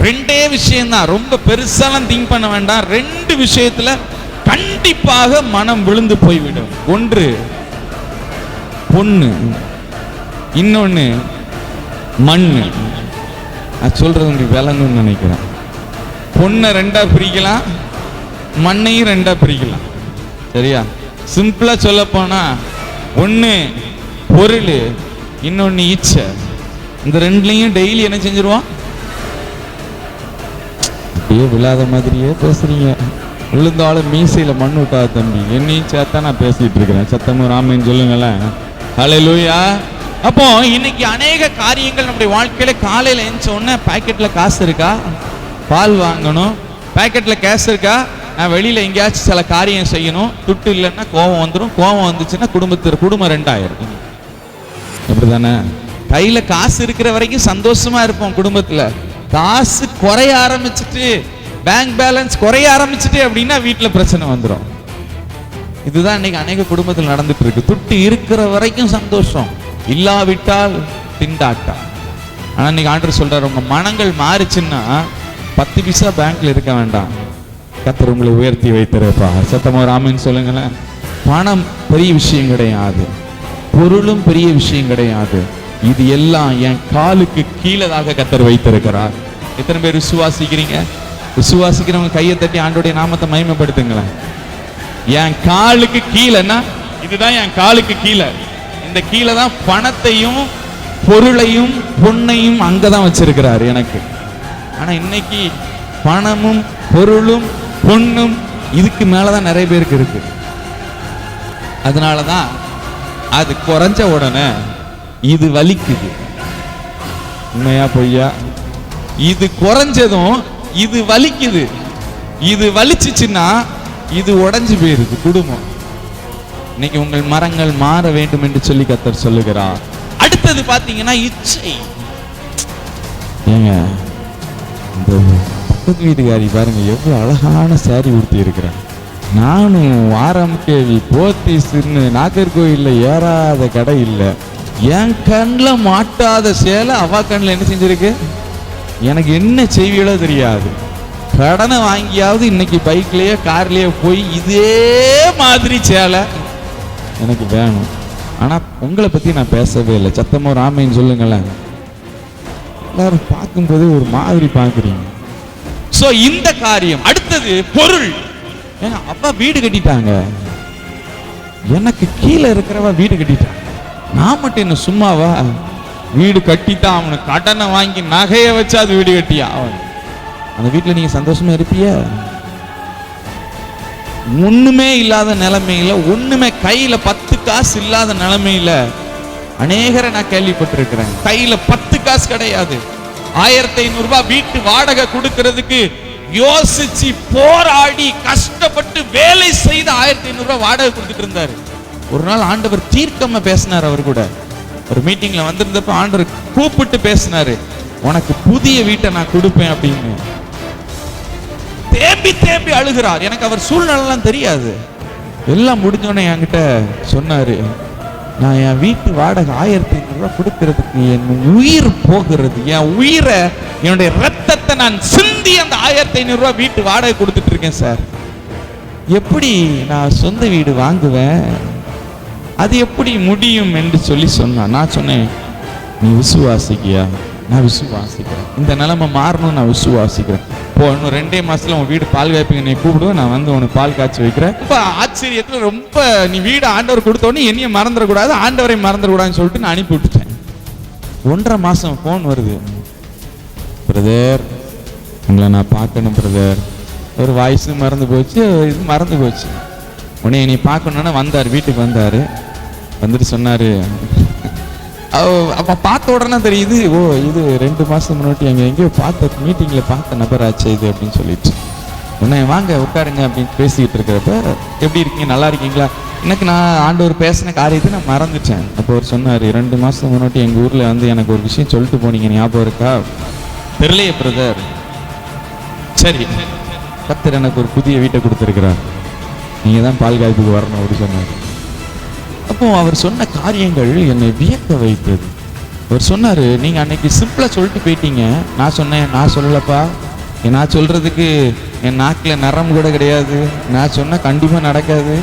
ரெண்டே விஷயம்தான், ரொம்ப பெருசாலாம் திங்க் பண்ண வேண்டாம். 2 விஷயத்துல கண்டிப்பாக மனம் விழுந்து போய்விடும். ஒன்று பொண்ணு, இன்னொன்னு மண்ணு. நான் சொல்றது உங்களுக்கு விளங்கும்னு நினைக்கிறேன். பொண்ணை 2ஆ பிரிக்கலாம், மண்ணையும் 2ஆ பிரிக்கலாம். சரியா? சிம்பிளா சொல்ல போனா ஒண்ணு பொருள், இன்னொன்னு இச்சை. இந்த 2லையும் டெய்லி என்ன செஞ்சிருவோம்? அப்படியே விழாத மாதிரியே பேசுறீங்க. விழுந்தாலும் மீசையில மண் விட்டா தம்பி, என்னையும் சேர்த்தா நான் பேசிட்டு இருக்கிறேன். சத்தமும் ராமன் சொல்லுங்களேன். ஹல்லேலூயா. அப்போ இன்னைக்கு அநேக காரியங்கள் நம்முடைய வாழ்க்கையில காலையில எழுந்த உடனே பாக்கெட்ல காசு இருக்கா, பால் வாங்கணும், பாக்கெட்ல கேஸ் இருக்கா, நான் வெளியில எங்கேயாச்சும் சில காரியம் செய்யணும், துட்டு இல்லைன்னா கோபம் வந்துடும், கோபம் வந்துச்சுன்னா குடும்பம் 2ஆயிரும். அப்படிதானே? கையில காசு இருக்கிற வரைக்கும் சந்தோஷமா இருப்போம். குடும்பத்துல காசு குறைய ஆரம்பிச்சுட்டு, பேங்க் பேலன்ஸ் குறைய ஆரம்பிச்சுட்டு அப்படின்னா வீட்டுல பிரச்சனை வந்துடும். இதுதான் இன்னைக்கு அநேக குடும்பத்தில் நடந்துட்டு இருக்கு. துட்டு இருக்கிற வரைக்கும் சந்தோஷம், இல்லாவிட்டால் திண்டாட்டா. ஆனா இன்னைக்கு ஆண்டவர் சொல்றாரு, உங்க மனங்கள் மாறுச்சுன்னா 10 பைசா பேங்க்ல இருக்க வேண்டாம், கர்த்தர் உங்களை உயர்த்தி வைத்திருப்பா. சத்தமா ஆமென் சொல்லுங்களேன். பணம் பெரிய விஷயம் கிடையாது, பொருளும் பெரிய விஷயம் கிடையாது. இது எல்லாம் என் காலுக்கு கீழதாக கர்த்தர் வைத்திருக்கிறார். எத்தனை பேர் விசுவாசிக்கிறீங்க? விசுவாசிக்கிறவங்க கையை தட்டி ஆண்டோடைய நாமத்தை மகிமைப்படுத்துங்களேன். என் காலுக்கு கீழேன்னா இதுதான் என் காலுக்கு கீழே. இந்த கீழே தான் பணத்தையும் பொருளையும் பொண்ணையும் அங்கதான் வச்சிருக்கிறார் எனக்கு. ஆனா இன்னைக்கு பணமும் பொருளும் பொண்ணும் இதுக்கு மேலதான் நிறைய பேருக்கு இருக்கு. அதனாலதான் அது குறைஞ்ச உடனே இது வலிக்குது. உண்மையா பொய்யா? இது குறைஞ்சதும் இது வலிக்குது. இது வலிச்சுச்சுன்னா இது உடைஞ்சு போயிருது குடும்பம். இன்னைக்கு உங்கள் மரங்கள் மாற வேண்டும் என்று சொல்லி கர்த்தர் சொல்லுகிறார். அடுத்தது பாத்தீங்கன்னா இச்சை. ஏங்க இந்த பக்கத்து வீட்டுக்காரி பாருங்க எவ்வளவு அழகான சாரி உடுத்தி இருக்கிறார். நானும் வாரம் கேள்வி போத்தீஸ்ன்னு நாகர்கோயில்ல ஏறாத கடை இல்லை. என் கண்ணில் மாட்டாத சேலை அவ கண்ணில் என்ன செஞ்சிருக்கு? எனக்கு என்ன செய்வியோ தெரியாது. கடனை வாங்கியாவது இன்னைக்கு பைக்லயே கார்லயே போய் இதே மாதிரி சேலை எனக்கு வேணும். ஆனா உங்களை பத்தி நான் பேசவே இல்லை. சத்தமா ராமைன்னு சொல்லுங்களேன். எல்லாரும் பார்க்கும்போது ஒரு மாதிரி பாக்குறீங்க. சோ இந்த காரியம். அடுத்தது பொருள். ஏங்க அப்பா வீடு கட்டிட்டாங்க, எனக்கு கீழே இருக்கிறவா வீடு கட்டிட்டாங்க, நான் மட்டும் என்ன சும்மாவா? வீடு கட்டித்தான் அவனுக்கு கடனை வாங்கி நகையை வச்சு அது வீடு கட்டியா? அவன் அந்த வீட்டுல நீங்க சந்தோஷமா இருப்பிய? ஒண்ணுமே இல்லாத நிலைமையில, ஒண்ணுமே கையில 10 காசு இல்லாத நிலைமையில அநேகரை நான் கேள்விப்பட்டிருக்கிறேன். கையில 10 காசு கிடையாது, 1500 ரூபாய் வீட்டு வாடகை கொடுக்கிறதுக்கு யோசிச்சு போராடி கஷ்டப்பட்டு வேலை செய்து 1500 ரூபாய் வாடகை கொடுத்துட்டு இருந்தாரு. ஒரு நாள் ஆண்டவர் தீர்க்கமா பேசினார். அவர் கூட ஒரு மீட்டிங்ல வந்திருந்தப்ப ஆண்டவர் கூப்பிட்டு பேசினாரு, உனக்கு புதிய வீட்டை நான் கொடுப்பேன் அப்படின்னு. தேம்பி தேம்பி அழுகிறார். எனக்கு அவர் சூழ்நிலாம் தெரியாது. எல்லாம் முடிஞ்சோடனே என்கிட்ட சொன்னாரு, நான் என் வீட்டு வாடகை 1500 ரூபாய் கொடுக்கறதுக்கு என் உயிர் போகிறது. என் உயிரை, என்னுடைய ரத்தத்தை நான் சிந்தி அந்த 1500 ரூபாய் வீட்டு வாடகை கொடுத்துட்டு இருக்கேன் சார். எப்படி நான் சொந்த வீடு வாங்குவேன்? அது எப்படி முடியும் என்று சொல்லி சொன்னான். நான் சொன்னேன், நீ விசுவாசிக்கியா? நான் விசுவாசிக்கிறேன். இந்த நிலைமை மாறணும், நான் விசுவாசிக்கிறேன். இப்போ இன்னும் 2 மாசத்துல உன் வீடு பால் காய்ப்பிங்க, நீ கூப்பிடுவேன், நான் வந்து உனக்கு பால் காய்ச்சி வைக்கிறேன். ரொம்ப ஆச்சரியத்துல ரொம்ப நீ வீடு ஆண்டவர் கொடுத்தோன்னு என்னையும் மறந்துடக்கூடாது, ஆண்டவரை மறந்துடக்கூடாதுன்னு சொல்லிட்டு நான் அனுப்பி விட்டுட்டேன். 1.5 மாசம் போன் வருது, பிரதர் உங்களை நான் பார்க்கணும் பிரதர். ஒரு வாய்ஸ் மறந்து போச்சு, இது மறந்து போச்சு. உடனே நீ பார்க்கணுன்னா வந்தார், வீட்டுக்கு வந்தாரு. வந்துட்டு சொன்னாரு, அப்ப பார்த்த உடனே தெரியுது, ஓ இது 2 மாசம் முன்னாடி எங்கேயோ பார்த்த மீட்டிங்ல பார்த்த நபராச்சு இது அப்படின்னு சொல்லிட்டு. உடனே வாங்க உட்காருங்க அப்படின்னு பேசிக்கிட்டு இருக்கிறப்ப, எப்படி இருக்கீங்க, நல்லா இருக்கீங்களா? எனக்கு நான் ஆண்டவர் பேசின காரியத்தை நான் மறந்துட்டேன். அப்போ அவர் சொன்னாரு, 2 மாசம் முன்னாடி எங்க ஊர்ல வந்து எனக்கு ஒரு விஷயம் சொல்லிட்டு போனீங்க, ஞாபகம் இருக்கா? தெரியலையே பிரதர். சரி, கர்த்தர் எனக்கு ஒரு புதிய வீட்டை கொடுத்துருக்கிறார், நீங்க தான் பால் காய்ப்புக்கு வரணும் அப்படி சொன்னார். அப்போ அவர் சொன்ன காரியங்கள் என்னை வியக்க வைத்தது. அவர் சொன்னாரு, நீங்க அன்னைக்கு சிம்பிளா சொல்லிட்டு போயிட்டீங்க. நான் சொன்னேன், நான் சொல்லலப்பா, நான் சொல்றதுக்கு என் நாக்கில் நரம் கூட கிடையாது. நான் சொன்னா கண்டிப்பா நடக்காது.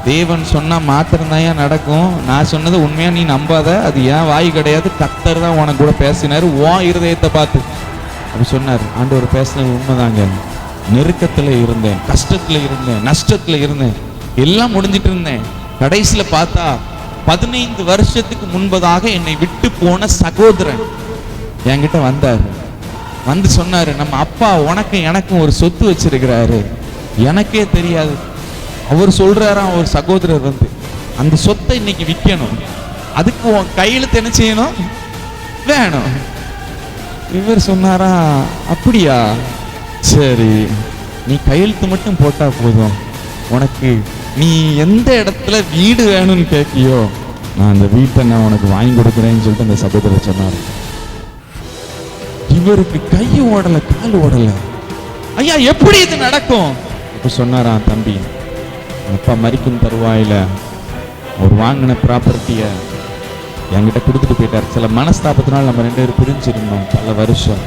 தேவன் சொன்னா மாத்திரம்தான் நடக்கும். நான் சொன்னது உண்மையா நீ நம்பாத, அது ஏன் வாய் கிடையாது, கர்த்தர் தான் உனக்கு கூட பேசினாரு உன் இருதயத்தை பார்த்து அப்படி சொன்னார். ஆண்டவர் பேசினது உண்மைதாங்க. நெருக்கத்துல இருந்தேன், கஷ்டத்துல இருந்தேன், நஷ்டத்துல இருந்தேன், எல்லாம் முடிஞ்சிட்டு இருந்தேன். கடைசியில பார்த்தா 15 வருஷத்துக்கு முன்பதாக என்னை விட்டு போன சகோதரன் என்கிட்ட வந்தாரு. வந்து சொன்னாரு, நம்ம அப்பா உனக்கும் எனக்கும் ஒரு சொத்து வச்சிருக்கிறாரு, எனக்கே தெரியாது. அவர் சொல்றாராம், ஒரு சகோதரர் வந்து அந்த சொத்தை இன்னைக்கு விற்கணும், அதுக்கு உன் கையெழுத்து என்ன செய்யணும் வேணும். இவர் சொன்னாரா, அப்படியா, சரி நீ கையெழுத்து மட்டும் போட்டா போதும், உனக்கு நீ எந்த இடத்துல வீடு வேணும்னு கேட்கியோ நான் அந்த வீட்டை நான் உனக்கு வாங்கி கொடுக்குறேன்னு சொல்லிட்டு அந்த சகோதரர் சொன்னார். இவருக்கு கை ஓடல, கால் ஓடல. ஐயா எப்படி இது நடக்கும்? இப்ப சொன்னாராம், தம்பி அப்பா மரிக்கும் தருவாயில அவர் வாங்கின ப்ராப்பர்ட்டிய என்கிட்ட கொடுத்துட்டு போயிட்டார். சில மனஸ்தாபத்தினால நம்ம 2 பேரும் பிரிஞ்சிருந்தோம் பல வருஷம்.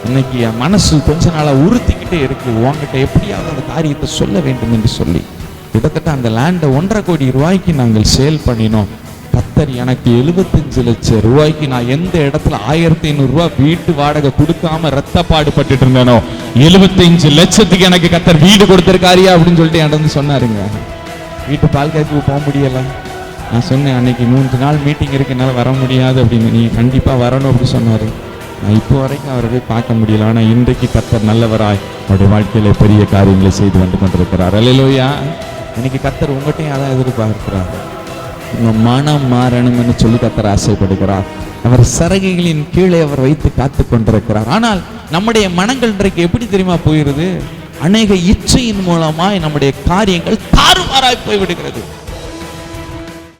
இன்னைக்கு என் மனசு கொஞ்ச நாளா உறுத்திக்கிட்டே இருக்கு, உங்ககிட்ட எப்படியாவது அந்த காரியத்தை சொல்ல வேண்டும் என்று சொல்லி கிட்டத்தட்ட அந்த லேண்டை 1.5 கோடி ரூபாய்க்கு நாங்கள் சேல் பண்ணினோம். கர்த்தர் எனக்கு 75 லட்சம் ரூபாய்க்கு, நான் எந்த இடத்துல 1500 ரூபாய் வீட்டு வாடகை கொடுக்காம ரத்தப்பாடு பட்டுட்டு இருந்தேனோ 75 லட்சத்துக்கு எனக்கு கர்த்தர் வீடு கொடுத்திருக்காரியா அப்படின்னு சொல்லிட்டு என்கிட்ட சொன்னாருங்க. வீட்டு பால் காய்ச்சி போக முடியல. நான் சொன்னேன், அன்னைக்கு 3 நாள் மீட்டிங் இருக்கு, என்னால் வர முடியாது அப்படின்னு. நீ கண்டிப்பா வரணும் அப்படின்னு சொன்னாரு. நான் இப்போ வரைக்கும் அவரை போய் பார்க்க முடியல. ஆனா இன்றைக்கு கர்த்தர் நல்லவராய் அவருடைய வாழ்க்கையில பெரிய காரியங்களை செய்து வந்து கொண்டிருக்கிறார். அல்லேலூயா. இன்னைக்கு கர்த்தர் உங்கள்கிட்டையும் அதான் எதிர்பார்க்கிறார். உங்க மனம் மாறணும்னு சொல்லி கர்த்தர் ஆசைப்படுகிறார். அவர் சரகைகளின் கீழே அவர் வைத்து காத்து கொண்டிருக்கிறார். ஆனால் நம்முடைய மனங்கள் இன்றைக்கு எப்படி தெரியுமா போயிருது? அநேக இச்சையின் மூலமாய் நம்முடைய காரியங்கள் தாறுமாறாய் போய்விடுகிறது.